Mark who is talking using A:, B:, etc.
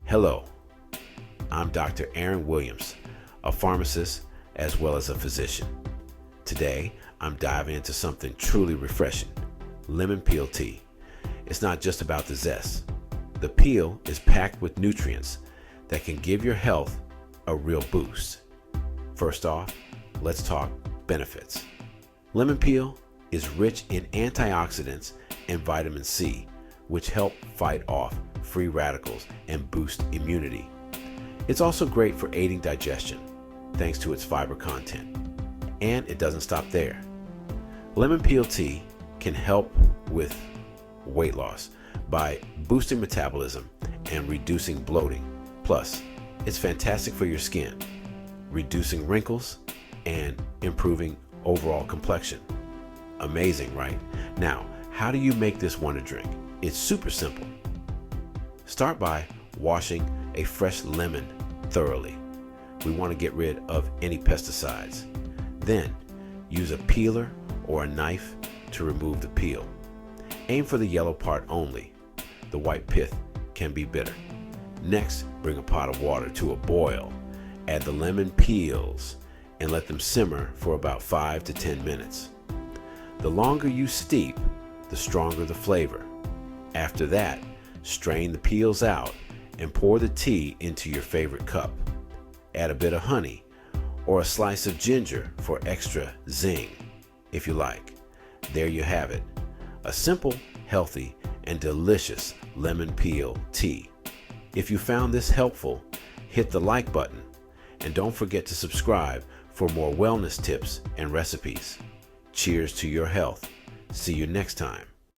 A: Hello, I'm Dr. Aaron Williams, a pharmacist as well as a physician. Today, I'm diving into something truly refreshing, lemon peel tea. It's not just about the zest. The peel is packed with nutrients that can give your health a real boost. First off, let's talk benefits. Lemon peel is rich in antioxidants and vitamin C, which help fight off free radicals and boost immunity. It's also great for aiding digestion, thanks to its fiber content. And it doesn't stop there. Lemon peel tea can help with weight loss by boosting metabolism and reducing bloating. Plus, it's fantastic for your skin, reducing wrinkles and improving overall complexion. Amazing, right? Now, how do you make this one a drink? It's super simple. Start by washing a fresh lemon thoroughly. We want to get rid of any pesticides. Then, use a peeler or a knife to remove the peel. Aim for the yellow part only. The white pith can be bitter. Next, bring a pot of water to a boil. Add the lemon peels and let them simmer for about 5 to 10 minutes. The longer you steep, the stronger the flavor. After that, strain the peels out and pour the tea into your favorite cup. Add a bit of honey or a slice of ginger for extra zing, if you like. There you have it, a simple, healthy, and delicious lemon peel tea. If you found this helpful, hit the like button and don't forget to subscribe for more wellness tips and recipes. Cheers to your health. See you next time.